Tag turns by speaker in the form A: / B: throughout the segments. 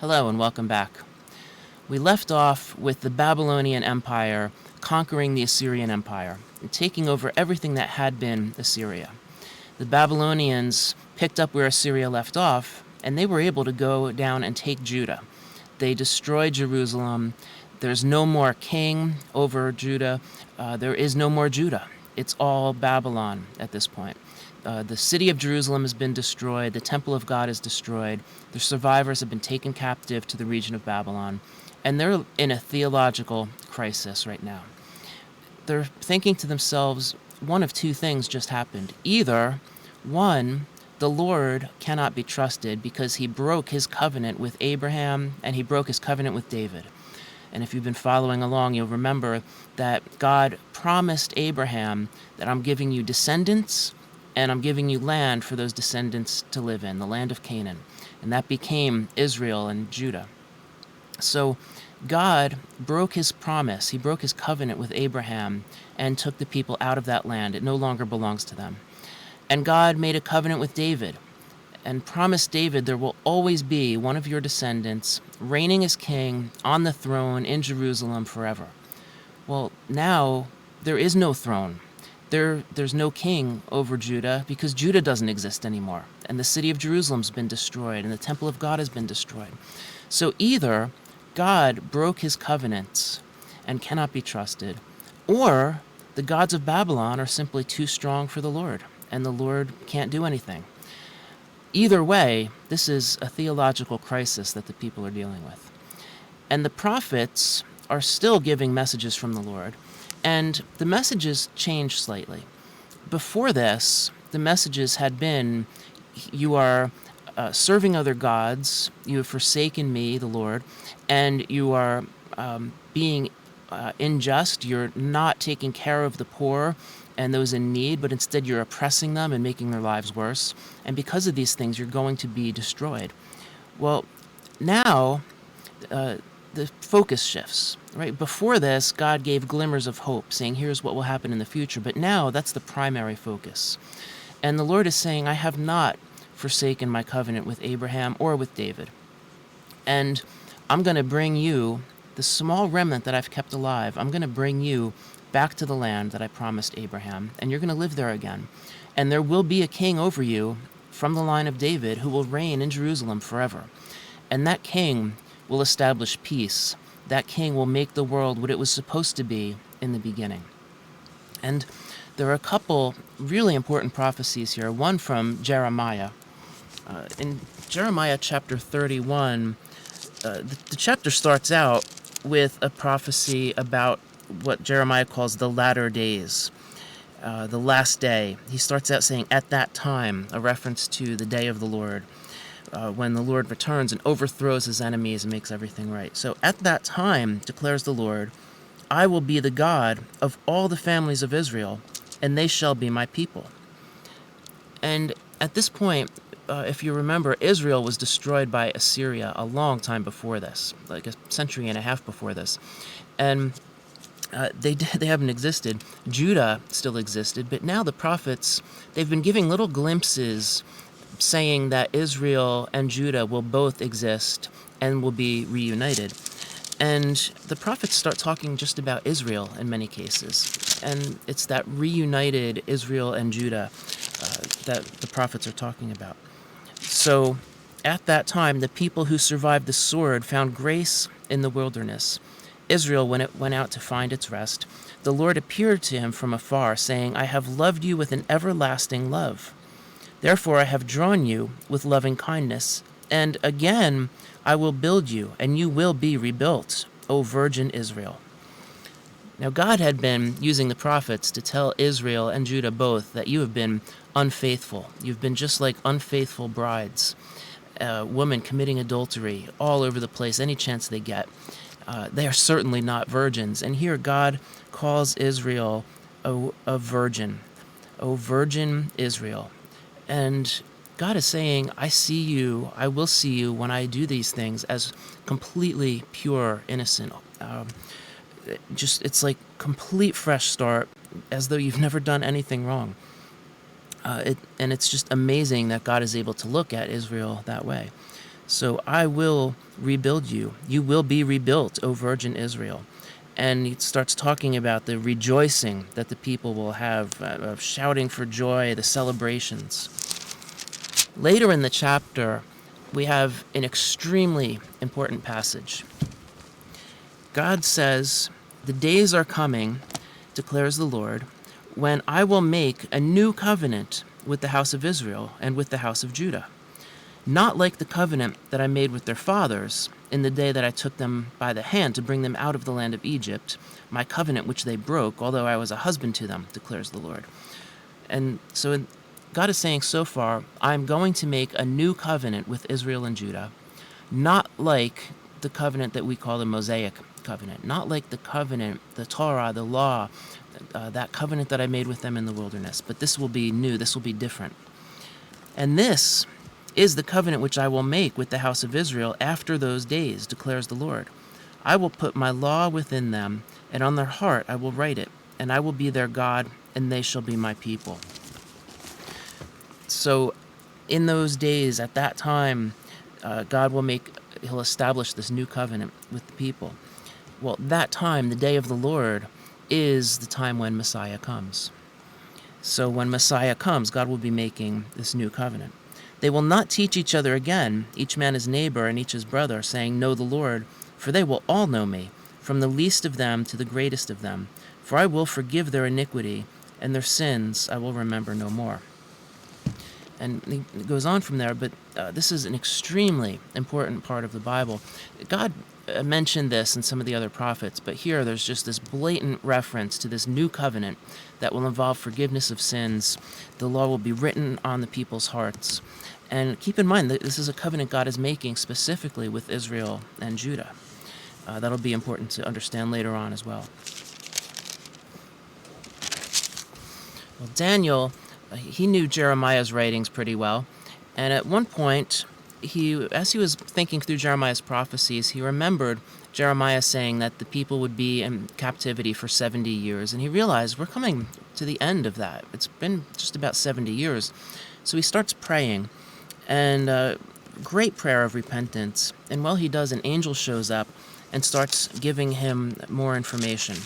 A: Hello and welcome back. We left off with the Babylonian Empire conquering the Assyrian Empire and taking over everything that had been Assyria. The Babylonians picked up where Assyria left off, and they were able to go down and take Judah. They destroyed Jerusalem. There's no more king over Judah. There is no more Judah. It's all Babylon at this point. The city of Jerusalem has been destroyed. The temple of God is destroyed. The survivors have been taken captive to the region of Babylon. And they're in a theological crisis right now. They're thinking to themselves, one of two things just happened. Either, one, the Lord cannot be trusted because he broke his covenant with Abraham and he broke his covenant with David. And if you've been following along, you'll remember that God promised Abraham that I'm giving you descendants and I'm giving you land for those descendants to live in, the land of Canaan. And that became Israel and Judah. So God broke his promise. He broke his covenant with Abraham and took the people out of that land. It no longer belongs to them. And God made a covenant with David and promised David there will always be one of your descendants reigning as king on the throne in Jerusalem forever. Well, now there is no throne. There's no king over Judah because Judah doesn't exist anymore. And the city of Jerusalem's been destroyed and the temple of God has been destroyed. So either God broke his covenants and cannot be trusted, or the gods of Babylon are simply too strong for the Lord, and the Lord can't do anything. Either way, this is a theological crisis that the people are dealing with. And the prophets are still giving messages from the Lord, and the messages change slightly. Before this, the messages had been, you are serving other gods, you have forsaken me, the Lord, and you are being unjust, you're not taking care of the poor and those in need, but instead you're oppressing them and making their lives worse. And because of these things, you're going to be destroyed. Well, now the focus shifts, right? Before this, God gave glimmers of hope, saying, here's what will happen in the future. But now that's the primary focus. And the Lord is saying, I have not forsaken my covenant with Abraham or with David. And I'm going to bring you, the small remnant that I've kept alive, I'm going to bring you back to the land that I promised Abraham, and you're going to live there again. And there will be a king over you from the line of David who will reign in Jerusalem forever. And that king will establish peace. That king will make the world what it was supposed to be in the beginning. And there are a couple really important prophecies here. One from Jeremiah. In Jeremiah chapter 31, the chapter starts out with a prophecy about what Jeremiah calls the latter days, the last day. He starts out saying, at that time, a reference to the day of the Lord, when the Lord returns and overthrows his enemies and makes everything right. So at that time, declares the Lord, I will be the God of all the families of Israel, and they shall be my people. And at this point, if you remember, Israel was destroyed by Assyria a long time before this, like a century and a half before this. And they haven't existed. Judah still existed, but now the prophets, they've been giving little glimpses saying that Israel and Judah will both exist and will be reunited. And the prophets start talking just about Israel in many cases. And it's that reunited Israel and Judah that the prophets are talking about. So at that time, the people who survived the sword found grace in the wilderness. Israel, when it went out to find its rest, the Lord appeared to him from afar, saying, I have loved you with an everlasting love. Therefore I have drawn you with loving kindness, and again I will build you, and you will be rebuilt, O virgin Israel. Now God had been using the prophets to tell Israel and Judah both that you have been unfaithful. You've been just like unfaithful brides, women committing adultery all over the place, any chance they get. They are certainly not virgins. And here God calls Israel a virgin, O virgin Israel. And God is saying, I see you, I will see you when I do these things as completely pure, innocent. It's like complete fresh start, as though you've never done anything wrong. And it's just amazing that God is able to look at Israel that way. So I will rebuild you. You will be rebuilt, O Virgin Israel. And he starts talking about the rejoicing that the people will have, shouting for joy, the celebrations. Later in the chapter, we have an extremely important passage. God says, "The days are coming, declares the Lord, when I will make a new covenant with the house of Israel and with the house of Judah. Not like the covenant that I made with their fathers in the day that I took them by the hand to bring them out of the land of Egypt, my covenant which they broke, although I was a husband to them, declares the Lord." And so God is saying so far, I'm going to make a new covenant with Israel and Judah, not like the covenant that we call the Mosaic covenant, not like the covenant, the Torah, the law, that covenant that I made with them in the wilderness, but this will be new, this will be different. And this is the covenant which I will make with the house of Israel after those days, declares the Lord. I will put my law within them, and on their heart I will write it, and I will be their God, and they shall be my people. So in those days, at that time, he'll establish this new covenant with the people. Well, that time, the day of the Lord, is the time when Messiah comes. So when Messiah comes, God will be making this new covenant. They will not teach each other again, each man his neighbor and each his brother, saying, "Know the Lord," for they will all know me, from the least of them to the greatest of them. For I will forgive their iniquity, and their sins I will remember no more. And it goes on from there, but this is an extremely important part of the Bible. God mentioned this in some of the other prophets, but here there's just this blatant reference to this new covenant that will involve forgiveness of sins. The law will be written on the people's hearts. And keep in mind that this is a covenant God is making specifically with Israel and Judah. That'll be important to understand later on as well. Well, Daniel, he knew Jeremiah's writings pretty well, and at one point, as he was thinking through Jeremiah's prophecies, he remembered Jeremiah saying that the people would be in captivity for 70 years, and he realized we're coming to the end of that. It's been just about 70 years. So he starts praying, and great prayer of repentance, and while he does, an angel shows up and starts giving him more information.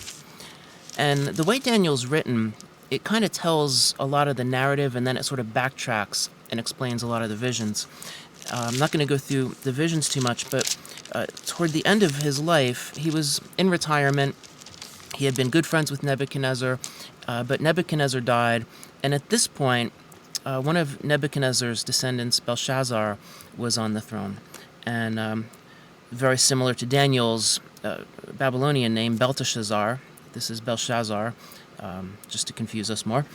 A: And the way Daniel's written, it kind of tells a lot of the narrative, and then it sort of backtracks and explains a lot of the visions. I'm not going to go through the visions too much, but toward the end of his life, he was in retirement. He had been good friends with Nebuchadnezzar, but Nebuchadnezzar died, and at this point, one of Nebuchadnezzar's descendants, Belshazzar, was on the throne. And very similar to Daniel's Babylonian name, Belteshazzar. This is Belshazzar, just to confuse us more.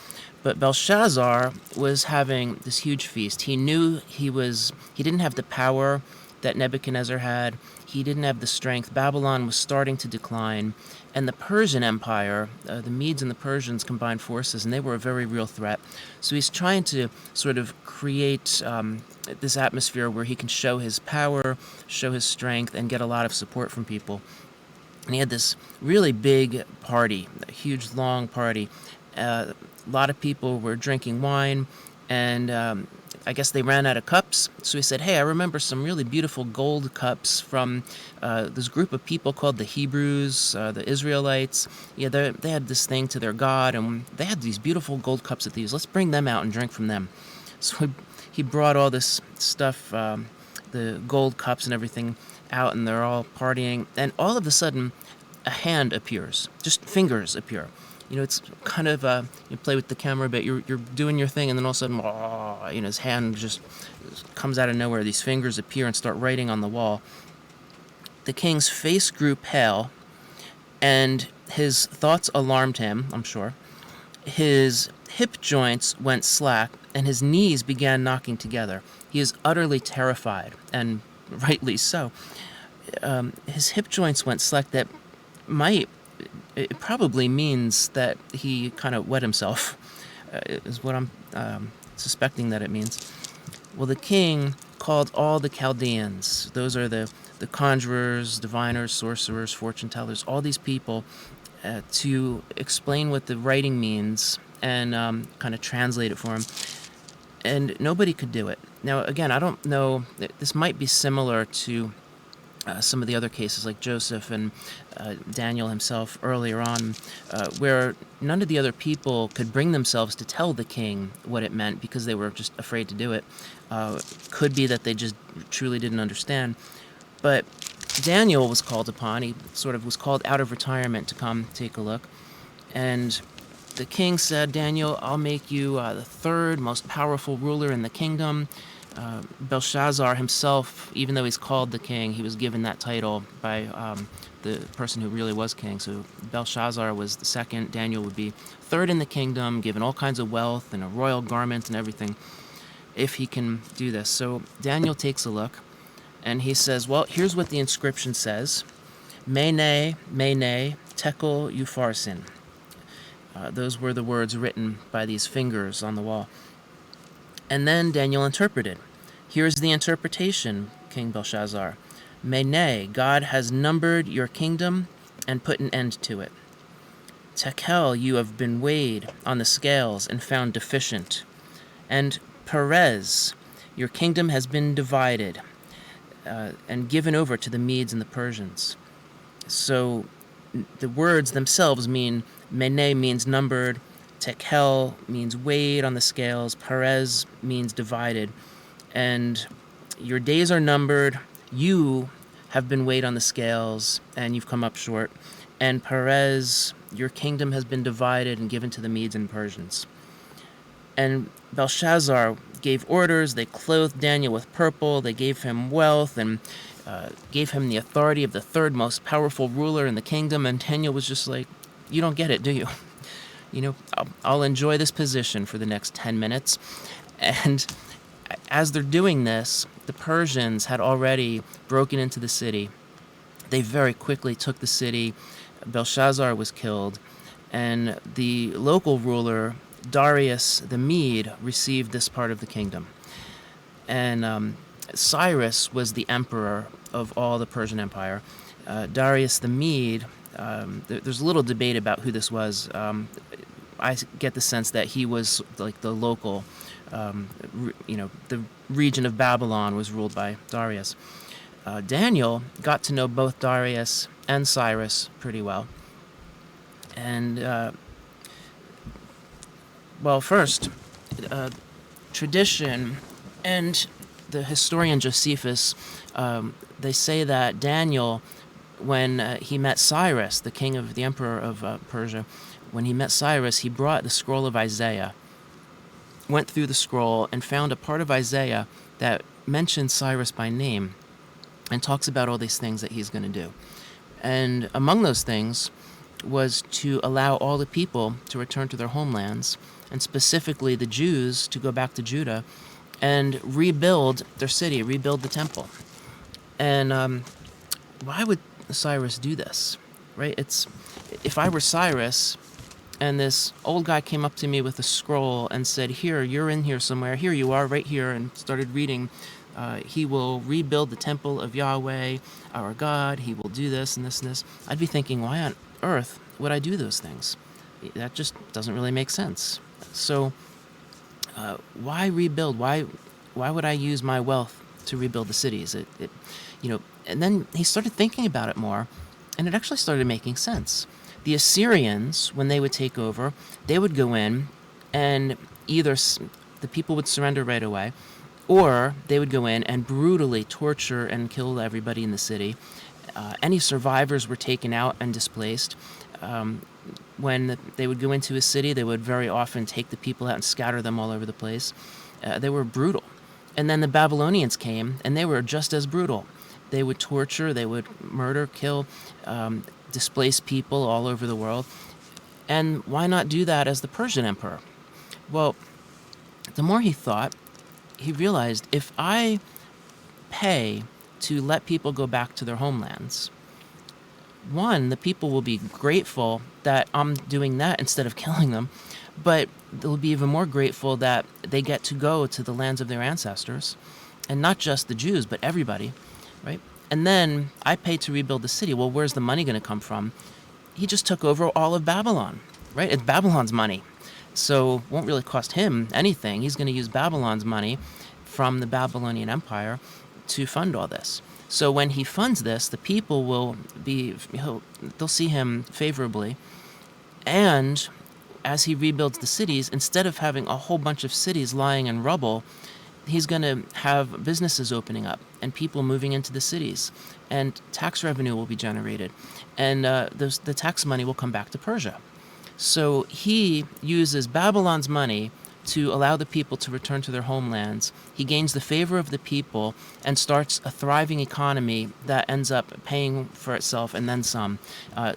A: But Belshazzar was having this huge feast. He knew he didn't have the power that Nebuchadnezzar had. He didn't have the strength. Babylon was starting to decline. And the Persian Empire, the Medes and the Persians combined forces, and they were a very real threat. So he's trying to sort of create this atmosphere where he can show his power, show his strength, and get a lot of support from people. And he had this really big party, a huge, long party. A lot of people were drinking wine, and I guess they ran out of cups. So he said, "Hey, I remember some really beautiful gold cups from this group of people called the Hebrews, the Israelites. Yeah, they had this thing to their God, and they had these beautiful gold cups at these. Let's bring them out and drink from them." So he brought all this stuff, the gold cups and everything, out, and they're all partying. And all of a sudden, a hand appears. Just fingers appear. You know, it's kind of, you play with the camera a bit, you're doing your thing, and then all of a sudden, his hand just comes out of nowhere. These fingers appear and start writing on the wall. The king's face grew pale, and his thoughts alarmed him, I'm sure. His hip joints went slack, and his knees began knocking together. He is utterly terrified, and rightly so. His hip joints went slack. It probably means that he kind of wet himself, is what I'm suspecting that it means. Well, the king called all the Chaldeans. Those are the conjurers, diviners, sorcerers, fortune tellers, all these people, to explain what the writing means and kind of translate it for him. And nobody could do it. Now, again, I don't know, this might be similar to some of the other cases like Joseph and Daniel himself earlier on, where none of the other people could bring themselves to tell the king what it meant because they were just afraid to do it. Could be that they just truly didn't understand. But Daniel was called upon. He sort of was called out of retirement to come take a look. And the king said, Daniel, I'll make you the third most powerful ruler in the kingdom. Belshazzar himself, even though he's called the king, he was given that title by the person who really was king. So Belshazzar was the second. Daniel would be third in the kingdom, given all kinds of wealth and a royal garment and everything, if he can do this. So Daniel takes a look, and he says, well, here's what the inscription says. Mene, Mene, Tekel Upharsin. Those were the words written by these fingers on the wall. And then Daniel interpreted. Here's the interpretation, King Belshazzar. Mene, God has numbered your kingdom and put an end to it. Tekel, you have been weighed on the scales and found deficient. And Perez, your kingdom has been divided and given over to the Medes and the Persians. So the words themselves mean, Mene means numbered, Tekel means weighed on the scales, Perez means divided, and your days are numbered, you have been weighed on the scales, and you've come up short, and Perez, your kingdom has been divided and given to the Medes and Persians. And Belshazzar gave orders. They clothed Daniel with purple, they gave him wealth, and gave him the authority of the third most powerful ruler in the kingdom, and Daniel was just like, you don't get it, do you? I'll enjoy this position for the next 10 minutes. And as they're doing this, the Persians had already broken into the city. They very quickly took the city. Belshazzar was killed, and the local ruler, Darius the Mede, received this part of the kingdom. And Cyrus was the emperor of all the Persian Empire. Darius the Mede, there's a little debate about who this was. I get the sense that he was like the local, the region of Babylon was ruled by Darius. Daniel got to know both Darius and Cyrus pretty well. And, first, tradition and the historian Josephus, they say that Daniel, when he met Cyrus, the emperor of Persia, when he met Cyrus, he brought the scroll of Isaiah, went through the scroll, and found a part of Isaiah that mentions Cyrus by name and talks about all these things that he's going to do. And among those things was to allow all the people to return to their homelands, and specifically the Jews to go back to Judah and rebuild their city, rebuild the temple. And why would Cyrus do this, right? If I were Cyrus and this old guy came up to me with a scroll and said, here, you're in here somewhere, here you are, right here, and started reading, he will rebuild the temple of Yahweh, our God, he will do this and this and this, I'd be thinking, why on earth would I do those things? That just doesn't really make sense. So why rebuild? Why would I use my wealth to rebuild the cities? And then he started thinking about it more, and it actually started making sense. The Assyrians, when they would take over, they would go in, and either the people would surrender right away, or they would go in and brutally torture and kill everybody in the city. Any survivors were taken out and displaced. When they would go into a city, they would very often take the people out and scatter them all over the place. They were brutal. And then the Babylonians came, and they were just as brutal. They would torture, they would murder, kill, displace people all over the world. And why not do that as the Persian emperor? Well, the more he thought, he realized if I pay to let people go back to their homelands, one, the people will be grateful that I'm doing that instead of killing them, but they'll be even more grateful that they get to go to the lands of their ancestors, and not just the Jews, but everybody, right? And then I pay to rebuild the city. Well, where's the money going to come from? He just took over all of Babylon, right? It's Babylon's money. So it won't really cost him anything. He's going to use Babylon's money from the Babylonian Empire to fund all this. So when he funds this, the people they'll see him favorably. And as he rebuilds the cities, instead of having a whole bunch of cities lying in rubble, he's going to have businesses opening up and people moving into the cities, and tax revenue will be generated, and the tax money will come back to Persia. So he uses Babylon's money to allow the people to return to their homelands. He gains the favor of the people and starts a thriving economy that ends up paying for itself and then some.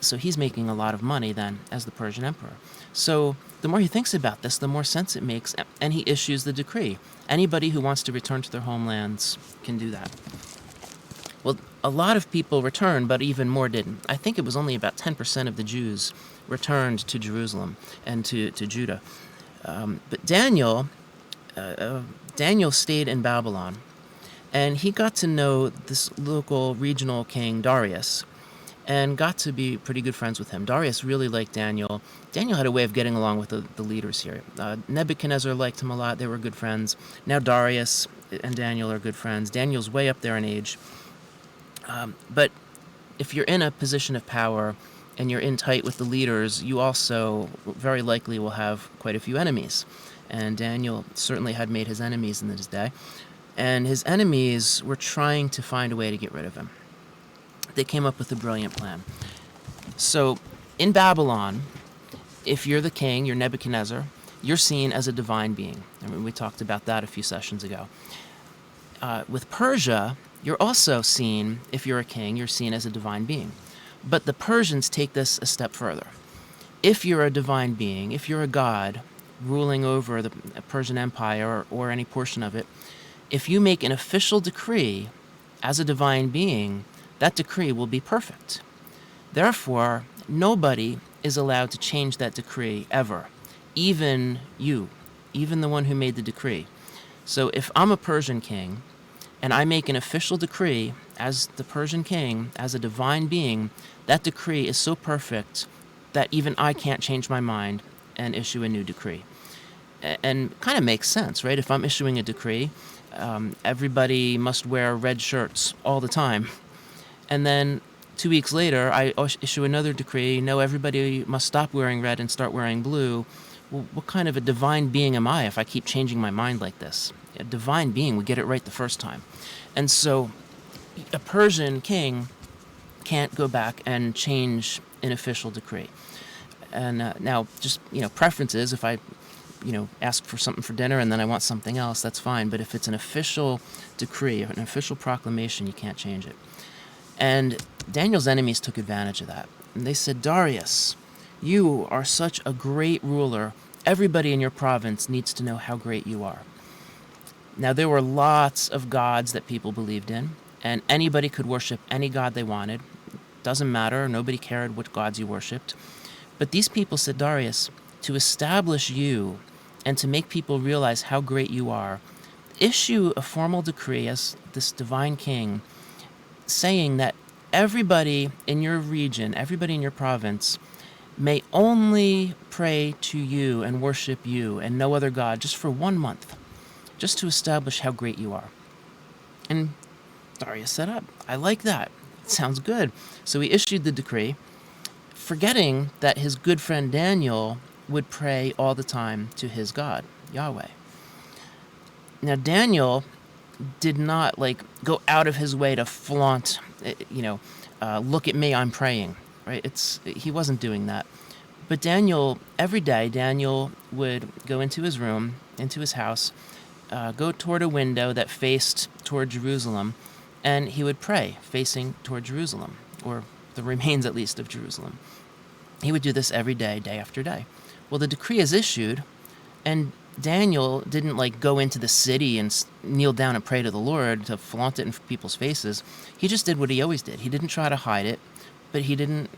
A: So he's making a lot of money then as the Persian emperor. So the more he thinks about this, the more sense it makes, and he issues the decree. Anybody who wants to return to their homelands can do that. Well, a lot of people returned, but even more didn't. I think it was only about 10% of the Jews returned to Jerusalem and to Judah. But Daniel stayed in Babylon, and he got to know this local regional king, Darius, and got to be pretty good friends with him. Darius really liked Daniel. Daniel had a way of getting along with the leaders here. Nebuchadnezzar liked him a lot. They were good friends. Now Darius and Daniel are good friends. Daniel's way up there in age. But if you're in a position of power and you're in tight with the leaders, you also very likely will have quite a few enemies. And Daniel certainly had made his enemies in his day. And his enemies were trying to find a way to get rid of him. They came up with a brilliant plan. So in Babylon, if you're the king, you're Nebuchadnezzar, you're seen as a divine being. I mean, we talked about that a few sessions ago. With Persia, you're also seen, if you're a king, you're seen as a divine being. But the Persians take this a step further. If you're a divine being, if you're a god ruling over the Persian Empire or any portion of it, if you make an official decree as a divine being, that decree will be perfect. Therefore, nobody is allowed to change that decree ever, even you, even the one who made the decree. So if I'm a Persian king and I make an official decree as the Persian king, as a divine being, that decree is so perfect that even I can't change my mind and issue a new decree. And kind of makes sense, right? If I'm issuing a decree, everybody must wear red shirts all the time. And then 2 weeks later, I issue another decree, no, everybody must stop wearing red and start wearing blue. Well, what kind of a divine being am I if I keep changing my mind like this? A divine being would get it right the first time. And so a Persian king can't go back and change an official decree. And now, just, preferences, if I, ask for something for dinner and then I want something else, that's fine. But if it's an official decree, an official proclamation, you can't change it. And Daniel's enemies took advantage of that. And they said, Darius, you are such a great ruler. Everybody in your province needs to know how great you are. Now, there were lots of gods that people believed in, and anybody could worship any god they wanted. Doesn't matter. Nobody cared what gods you worshipped. But these people said, Darius, to establish you and to make people realize how great you are, issue a formal decree as this divine king saying that everybody in your region, everybody in your province, may only pray to you and worship you and no other god just for 1 month, just to establish how great you are. And Darius said, I like that. It sounds good. So he issued the decree, forgetting that his good friend Daniel would pray all the time to his God, Yahweh. Now, Daniel did not go out of his way to flaunt, look at me, I'm praying, right? He wasn't doing that. But Daniel, every day, Daniel would go into his room, into his house, go toward a window that faced toward Jerusalem, and he would pray facing toward Jerusalem, or the remains at least of Jerusalem. He would do this every day, day after day. Well, the decree is issued, and Daniel didn't go into the city and kneel down and pray to the Lord to flaunt it in people's faces. He just did what he always did. He didn't try to hide it, but he didn't,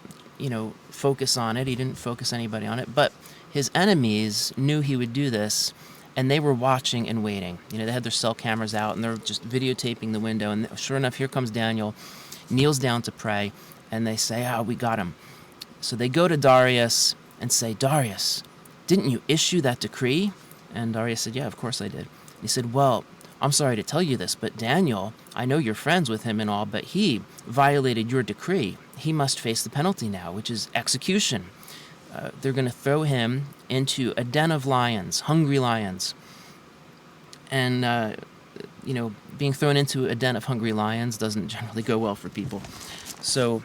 A: focus on it. He didn't focus anybody on it. But his enemies knew he would do this, and they were watching and waiting. They had their cell cameras out, and they're just videotaping the window. And sure enough, here comes Daniel, kneels down to pray, and they say, we got him. So they go to Darius and say, Darius, didn't you issue that decree? And Darius said, yeah, of course I did. He said, well, I'm sorry to tell you this, but Daniel, I know you're friends with him and all, but he violated your decree. He must face the penalty now, which is execution. They're going to throw him into a den of lions, hungry lions. And, being thrown into a den of hungry lions doesn't generally go well for people. So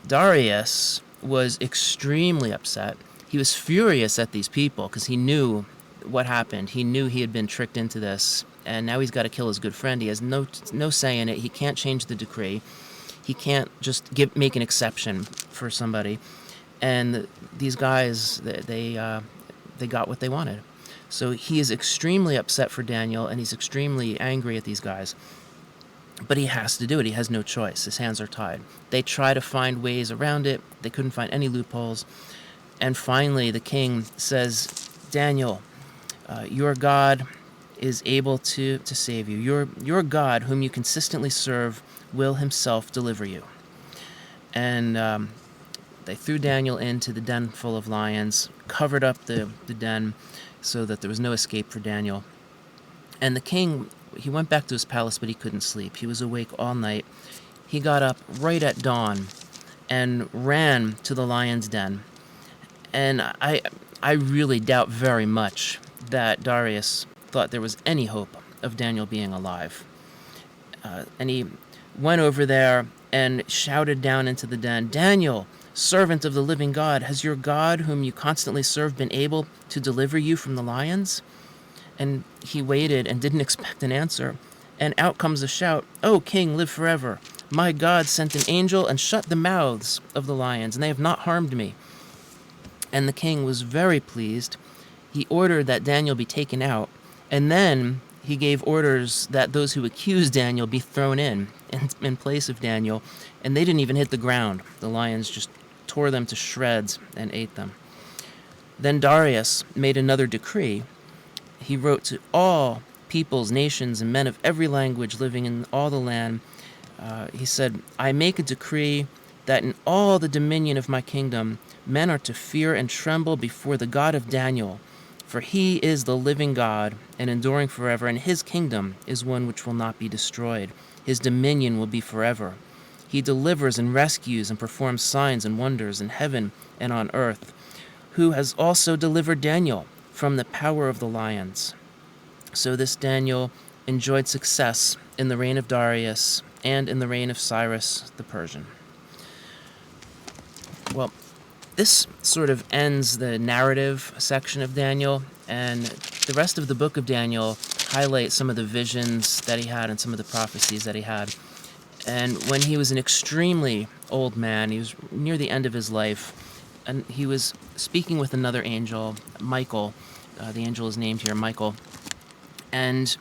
A: Darius was extremely upset. He was furious at these people because he knew what happened. He knew he had been tricked into this, and now he's got to kill his good friend. He has no say in it. He can't change the decree. He can't just make an exception for somebody. And these guys, they got what they wanted. So he is extremely upset for Daniel, and he's extremely angry at these guys. But he has to do it. He has no choice. His hands are tied. They try to find ways around it. They couldn't find any loopholes. And finally, the king says, Daniel, your God is able to save you. Your God, whom you consistently serve, will himself deliver you. And they threw Daniel into the den full of lions, covered up the den so that there was no escape for Daniel. And the king, he went back to his palace, but he couldn't sleep. He was awake all night. He got up right at dawn and ran to the lion's den. And I really doubt very much that Darius thought there was any hope of Daniel being alive. And he went over there and shouted down into the den, Daniel, servant of the living God, has your God, whom you constantly serve, been able to deliver you from the lions? And he waited and didn't expect an answer. And out comes a shout, O king, live forever. My God sent an angel and shut the mouths of the lions, and they have not harmed me. And the king was very pleased. He ordered that Daniel be taken out, and then he gave orders that those who accused Daniel be thrown in place of Daniel, and they didn't even hit the ground. The lions just tore them to shreds and ate them. Then Darius made another decree. He wrote to all peoples, nations, and men of every language living in all the land. He said, I make a decree that in all the dominion of my kingdom, men are to fear and tremble before the God of Daniel, for he is the living God and enduring forever, and his kingdom is one which will not be destroyed. His dominion will be forever. He delivers and rescues and performs signs and wonders in heaven and on earth, who has also delivered Daniel from the power of the lions. So this Daniel enjoyed success in the reign of Darius and in the reign of Cyrus the Persian. Well, this sort of ends the narrative section of Daniel, and the rest of the book of Daniel highlights some of the visions that he had and some of the prophecies that he had. And when he was an extremely old man, he was near the end of his life, and he was speaking with another angel, Michael. The angel is named here, Michael. And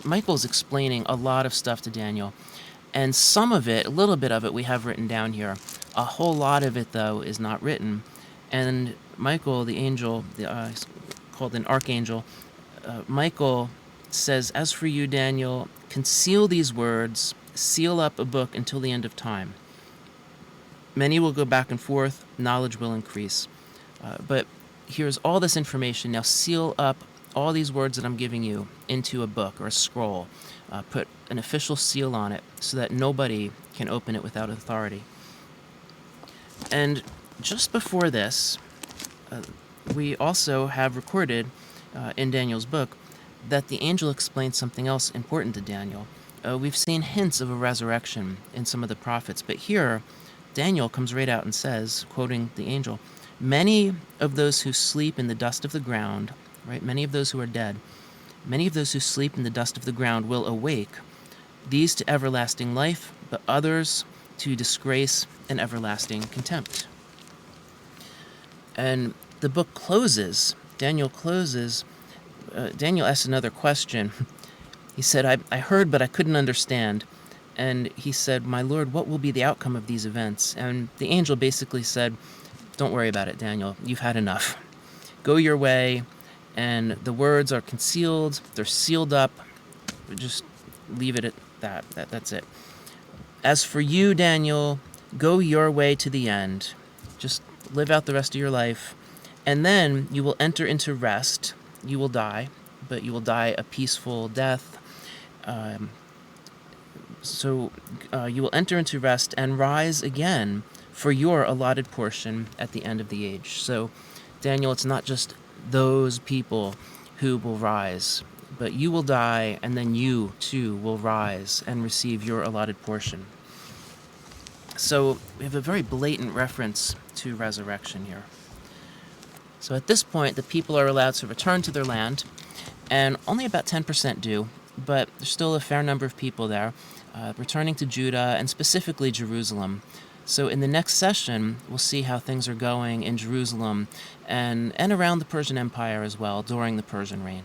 A: Michael's explaining a lot of stuff to Daniel. And some of it, a little bit of it, we have written down here. A whole lot of it, though, is not written. And Michael, the angel, called an archangel, Michael says, as for you, Daniel, conceal these words, seal up a book until the end of time. Many will go back and forth, knowledge will increase. But here's all this information. Now seal up all these words that I'm giving you into a book or a scroll. Put an official seal on it so that nobody can open it without authority. And just before this, we also have recorded in Daniel's book that the angel explained something else important to Daniel. We've seen hints of a resurrection in some of the prophets, but here Daniel comes right out and says, quoting the angel, many of those who sleep in the dust of the ground, right, many of those who are dead, many of those who sleep in the dust of the ground will awake, these to everlasting life, but others to disgrace and everlasting contempt. And the book closes, Daniel asks another question. He said, I heard, but I couldn't understand. And he said, my Lord, what will be the outcome of these events? And the angel basically said, don't worry about it, Daniel. You've had enough. Go your way. And the words are concealed. They're sealed up. Just leave it at that. That's it. As for you, Daniel, go your way to the end. Just live out the rest of your life. And then you will enter into rest. You will die, but you will die a peaceful death. So you will enter into rest and rise again for your allotted portion at the end of the age. So, Daniel, it's not just those people who will rise, but you will die, and then you too will rise and receive your allotted portion. So we have a very blatant reference to resurrection here. So at this point, the people are allowed to return to their land, and only about 10% do, but there's still a fair number of people there, returning to Judah and specifically Jerusalem. So in the next session, we'll see how things are going in Jerusalem and around the Persian Empire as well during the Persian reign.